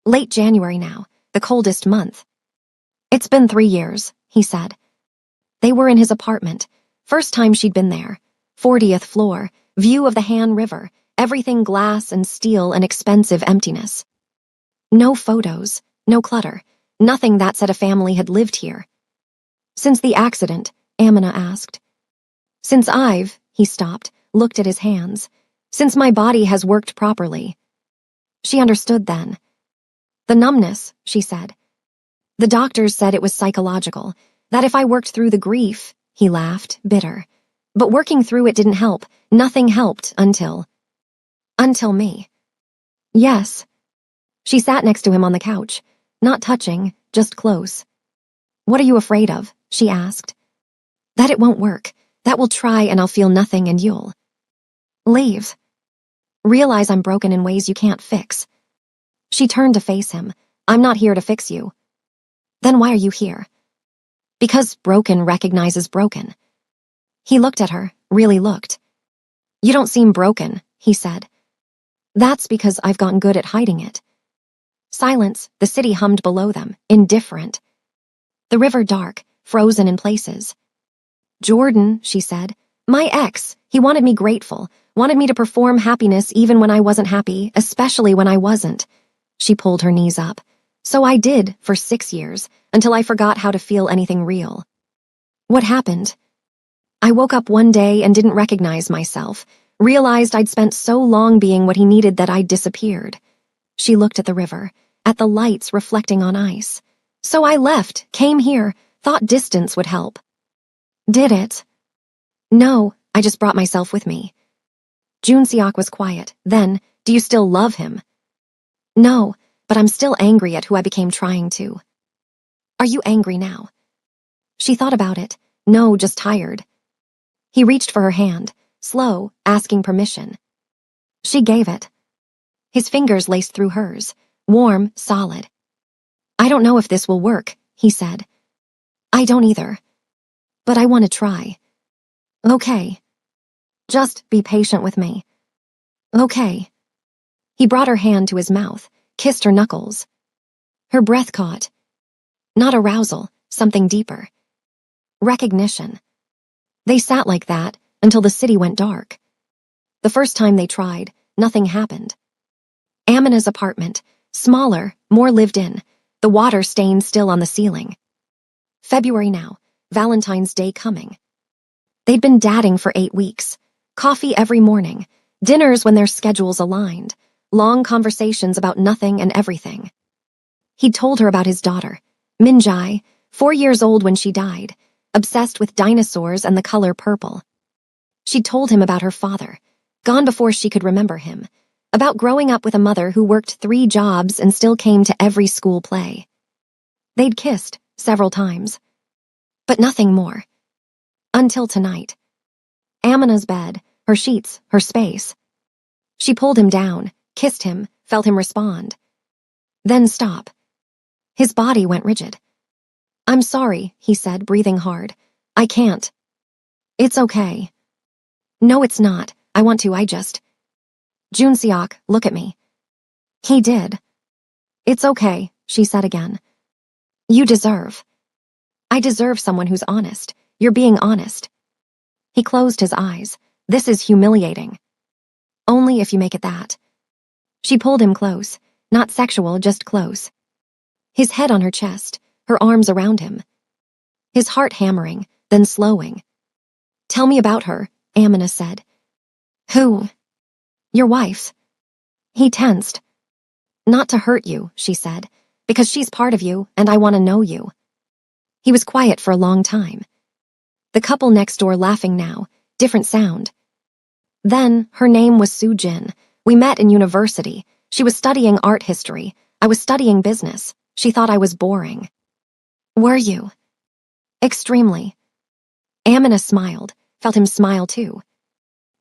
Late January now, the coldest month. "It's been 3 years," he said. They were in his apartment. First time she'd been there. 40th floor, view of the Han River, everything glass and steel and expensive emptiness. No photos, no clutter, nothing that said a family had lived here. "Since the accident?" Amina asked. "Since he stopped, looked at his hands. "Since my body has worked properly." She understood then. "The numbness," she said. "The doctors said it was psychological, that if I worked through the grief," he laughed, bitter. "But working through it didn't help. Nothing helped until me." "Yes." She sat next to him on the couch, not touching, just close. "What are you afraid of?" she asked. "That it won't work. That we'll try and I'll feel nothing and you'll leave. Realize I'm broken in ways you can't fix." She turned to face him. "I'm not here to fix you." "Then why are you here?" "Because broken recognizes broken." He looked at her, really looked. "You don't seem broken," he said. "That's because I've gotten good at hiding it." Silence, the city hummed below them, indifferent. The river dark, frozen in places. "Jordan," she said. "My ex, he wanted me grateful, wanted me to perform happiness even when I wasn't happy, especially when I wasn't." She pulled her knees up. "So I did, for 6 years, until I forgot how to feel anything real." "What happened?" "I woke up one day and didn't recognize myself, realized I'd spent so long being what he needed that I'd disappeared." She looked at the river, at the lights reflecting on ice. "So I left, came here, thought distance would help." "Did it?" "No, I just brought myself with me." Junseok was quiet. Then, "Do you still love him?" "No, but I'm still angry at who I became trying to." "Are you angry now?" She thought about it. No, just tired. He reached for her hand, slow, asking permission. She gave it. His fingers laced through hers, warm, solid. "I don't know if this will work," he said. "I don't either. But I want to try." "Okay. Just be patient with me." "Okay." He brought her hand to his mouth, kissed her knuckles. Her breath caught. Not arousal, something deeper. Recognition. They sat like that until the city went dark. The first time they tried, nothing happened. Amina's apartment, smaller, more lived in, the water stain still on the ceiling. February now, Valentine's Day coming. They'd been dating for 8 weeks. Coffee every morning, dinners when their schedules aligned, long conversations about nothing and everything. He'd told her about his daughter, Minjai, 4 years old when she died, obsessed with dinosaurs and the color purple. She'd told him about her father, gone before she could remember him, about growing up with a mother who worked 3 jobs and still came to every school play. They'd kissed several times, but nothing more. Until tonight. Amina's bed, her sheets, her space. She pulled him down, kissed him, felt him respond. Then stop. His body went rigid. "I'm sorry," he said, breathing hard. "I can't." "It's okay." "No, it's not. I want to, I just..." "Junseok, look at me." He did. "It's okay," she said again. "You deserve." "I deserve someone who's honest. You're being honest." He closed his eyes, This is humiliating. Only if you make it that. She pulled him close, not sexual, just close. His head on her chest, her arms around him. His heart hammering, then slowing. Tell me about her, Amina said. Who? Your wife. He tensed. Not to hurt you, she said, because she's part of you and I want to know you. He was quiet for a long time. The couple next door laughing now, different sound. Then, her name was Soo Jin. We met in university. She was studying art history. I was studying business. She thought I was boring. Were you? Extremely. Amina smiled, felt him smile too.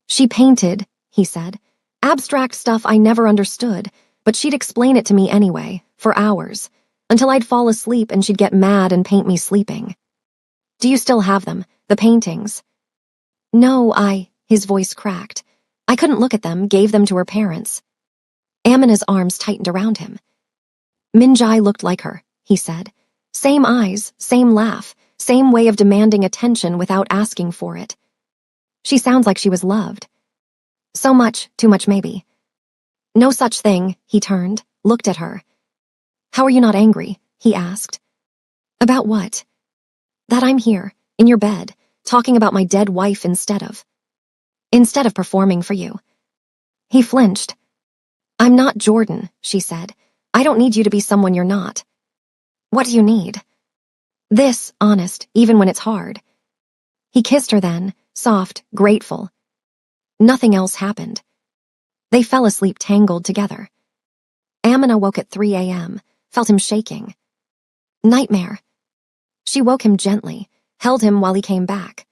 She painted, he said. Abstract stuff I never understood, but she'd explain it to me anyway, for hours, until I'd fall asleep and she'd get mad and paint me sleeping. Do you still have them, the paintings? No, his voice cracked. I couldn't look at them, gave them to her parents. Amina's arms tightened around him. Minjai looked like her, he said. Same eyes, same laugh, same way of demanding attention without asking for it. She sounds like she was loved. So much, too much maybe. No such thing, he turned, looked at her. How are you not angry? He asked. About what? That I'm here, in your bed, talking about my dead wife instead of performing for you. He flinched. I'm not Jordan, she said. I don't need you to be someone you're not. What do you need? This, honest, even when it's hard. He kissed her then, soft, grateful. Nothing else happened. They fell asleep tangled together. Amina woke at 3 a.m., felt him shaking. Nightmare. She woke him gently, held him while he came back.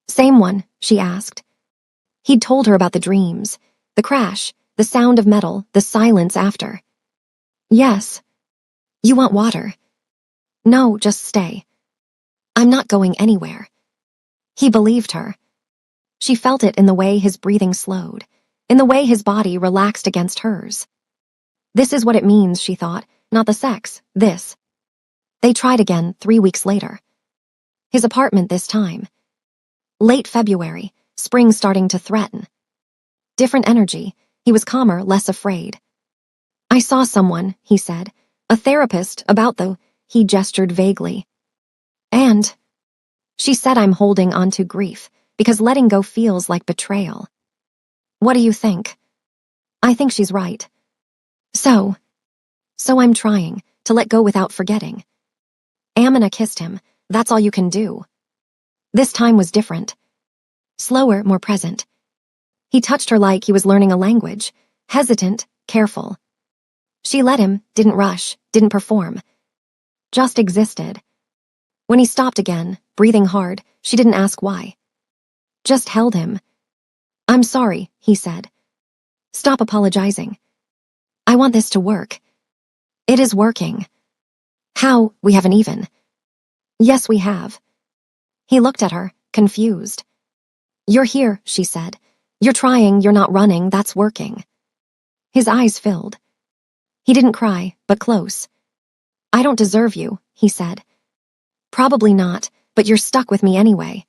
Same one, she asked. He'd told her about the dreams, the crash, the sound of metal, the silence after. Yes. You want water? No, just stay. I'm not going anywhere. He believed her. She felt it in the way his breathing slowed, in the way his body relaxed against hers. This is what it means, she thought, not the sex, this. They tried again 3 weeks later. His apartment this time. Late February, spring starting to threaten. Different energy, he was calmer, less afraid. I saw someone, he said, a therapist, about he gestured vaguely. And? She said I'm holding on to grief, because letting go feels like betrayal. What do you think? I think she's right. So I'm trying to let go without forgetting. Amina kissed him. That's all you can do. This time was different. Slower, more present. He touched her like he was learning a language, hesitant, careful. She let him, didn't rush, didn't perform. Just existed. When he stopped again, breathing hard, she didn't ask why. Just held him. I'm sorry, he said. Stop apologizing. I want this to work. It is working. How? We haven't even. Yes, we have. He looked at her, confused. You're here, she said. You're trying, you're not running, that's working. His eyes filled. He didn't cry, but close. I don't deserve you, he said. Probably not, but you're stuck with me anyway.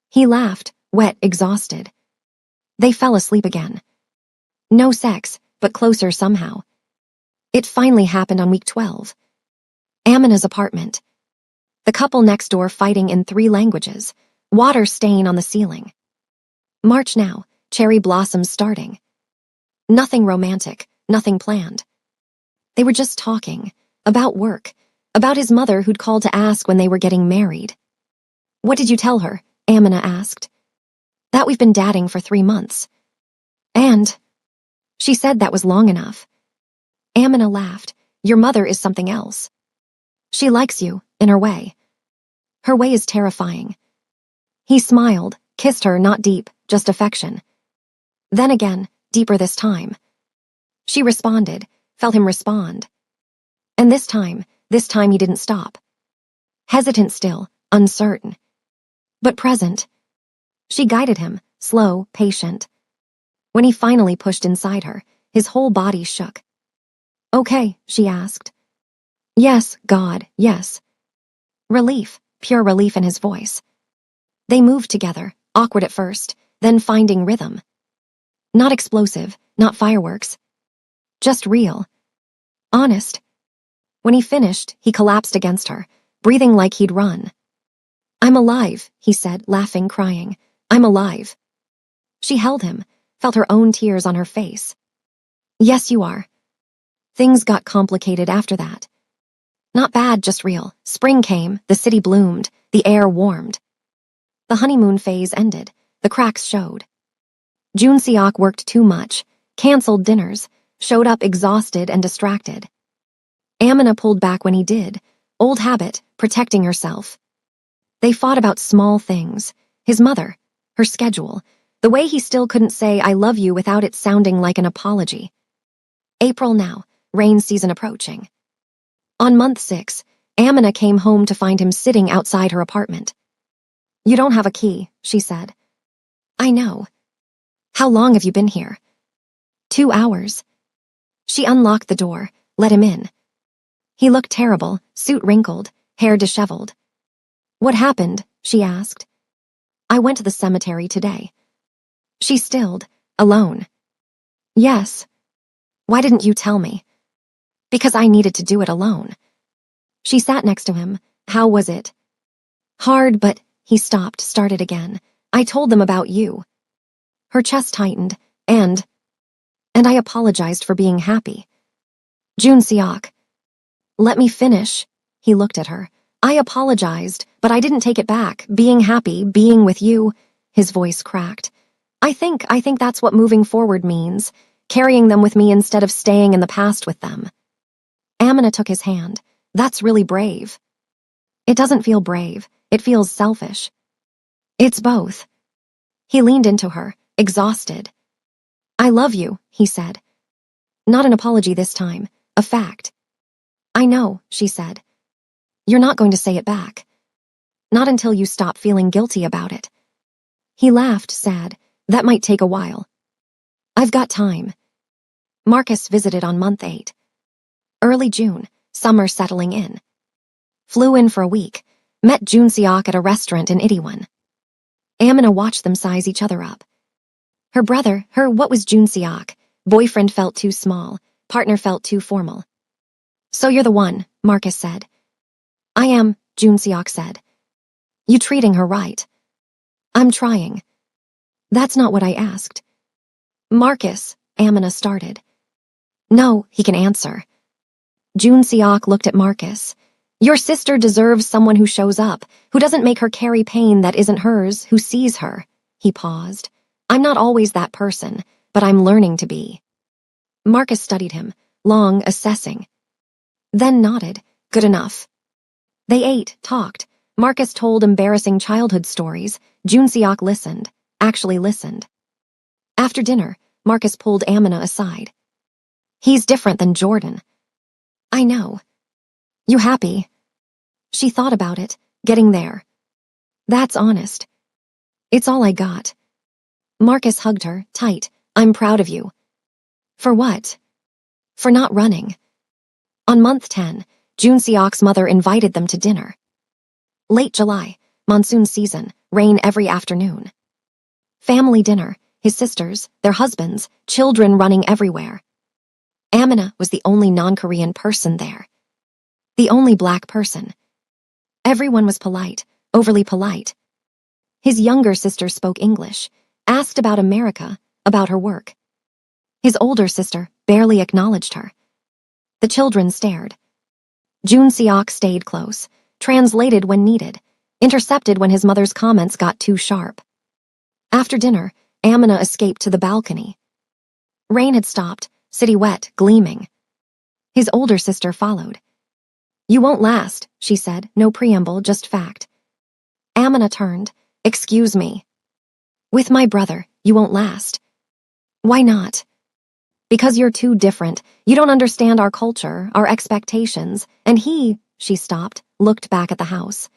He laughed, wet, exhausted. They fell asleep again. No sex, but closer somehow. It finally happened on week 12. Amina's apartment. The couple next door fighting in 3 languages, water stain on the ceiling. March now, cherry blossoms starting. Nothing romantic, nothing planned. They were just talking, about work, about his mother who'd called to ask when they were getting married. What did you tell her? Amina asked. That we've been dating for 3 months. And? She said that was long enough. Amina laughed. Your mother is something else. She likes you, in her way. Her way is terrifying. He smiled, kissed her, not deep, just affection. Then again, deeper this time. She responded, felt him respond. And this time he didn't stop. Hesitant still, uncertain. But present. She guided him, slow, patient. When he finally pushed inside her, his whole body shook. Okay, she asked. Yes, God, yes. Relief, pure relief in his voice. They moved together, awkward at first, then finding rhythm. Not explosive, not fireworks. Just real. Honest. When he finished, he collapsed against her, breathing like he'd run. "I'm alive," he said, laughing, crying. "I'm alive." She held him, felt her own tears on her face. "Yes, you are." Things got complicated after that. Not bad, just real. Spring came, the city bloomed, the air warmed. The honeymoon phase ended, the cracks showed. Jun Seok worked too much, canceled dinners, showed up exhausted and distracted. Amina pulled back when he did, old habit, protecting herself. They fought about small things, his mother, her schedule, the way he still couldn't say "I love you" without it sounding like an apology. April now, rain season approaching. On month 6, Amina came home to find him sitting outside her apartment. "You don't have a key," she said. "I know. How long have you been here?" 2 hours. She unlocked the door, let him in. He looked terrible, suit wrinkled, hair disheveled. "What happened?" she asked. "I went to the cemetery today." She stilled, alone. "Yes. Why didn't you tell me?" "Because I needed to do it alone." She sat next to him. "How was it?" "Hard, but..." He stopped, started again. "I told them about you." Her chest tightened, and I apologized for being happy. "Jun Seok." "Let me finish." He looked at her. "I apologized, but I didn't take it back. Being happy, being with you." His voice cracked. I think that's what moving forward means. Carrying them with me instead of staying in the past with them." Amina took his hand. "That's really brave." "It doesn't feel brave. It feels selfish." "It's both." He leaned into her, exhausted. "I love you," he said. Not an apology this time, a fact. "I know," she said. "You're not going to say it back. Not until you stop feeling guilty about it." He laughed, sad. "That might take a while." "I've got time." Marcus visited on month 8. Early June, summer settling in. Flew in for a week, met Jun Seok at a restaurant in Itaewon. Amina watched them size each other up. What was Jun Seok? Boyfriend felt too small, partner felt too formal. "So you're the one," Marcus said. "I am," Jun Seok said. "You treating her right?" "I'm trying." "That's not what I asked." "Marcus," Amina started. "No," he can answer. Jun Seok looked at Marcus. "Your sister deserves someone who shows up, who doesn't make her carry pain that isn't hers, who sees her." He paused. "I'm not always that person, but I'm learning to be." Marcus studied him, long, assessing. Then nodded. Good enough. They ate, talked. Marcus told embarrassing childhood stories. Jun Seok listened, actually listened. After dinner, Marcus pulled Amina aside. "He's different than Jordan." "I know." "You happy?" She thought about it, getting there. "That's honest." "It's all I got." Marcus hugged her, tight. "I'm proud of you." "For what?" "For not running." On month 10, Jun Seok's mother invited them to dinner. Late July, monsoon season, rain every afternoon. Family dinner, his sisters, their husbands, children running everywhere. Amina was the only non-Korean person there. The only black person. Everyone was polite, overly polite. His younger sister spoke English, asked about America, about her work. His older sister barely acknowledged her. The children stared. Jun Seok stayed close, translated when needed, intercepted when his mother's comments got too sharp. After dinner, Amina escaped to the balcony. Rain had stopped, city wet, gleaming. His older sister followed. "You won't last," she said, no preamble, just fact. Amina turned. "Excuse me." "With my brother, you won't last." "Why not?" "Because you're too different. You don't understand our culture, our expectations, and she stopped, looked back at the house.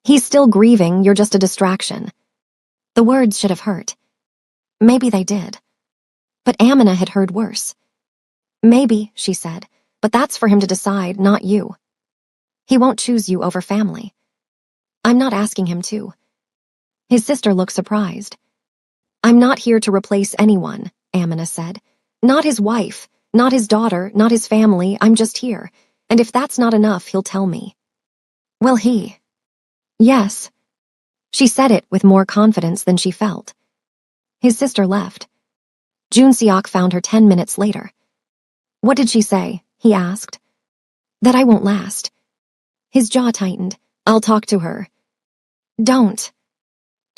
"He's still grieving, you're just a distraction." The words should have hurt. Maybe they did. But Amina had heard worse. "Maybe," she said, "but that's for him to decide, not you. He won't choose you over family." "I'm not asking him to." His sister looked surprised. I'm not here to replace anyone, Amina said. Not his wife, not his daughter, not his family, I'm just here. And if that's not enough, he'll tell me. Will he? Yes. She said it with more confidence than she felt. His sister left. Jun Seok found her 10 minutes later. What did she say? He asked. That I won't last. His jaw tightened. I'll talk to her. Don't.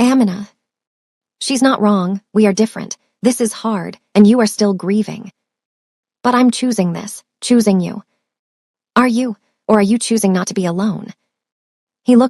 Amina. She's not wrong. We are different. This is hard, and you are still grieving. But I'm choosing this, choosing you. Are you, or are you choosing not to be alone? He looked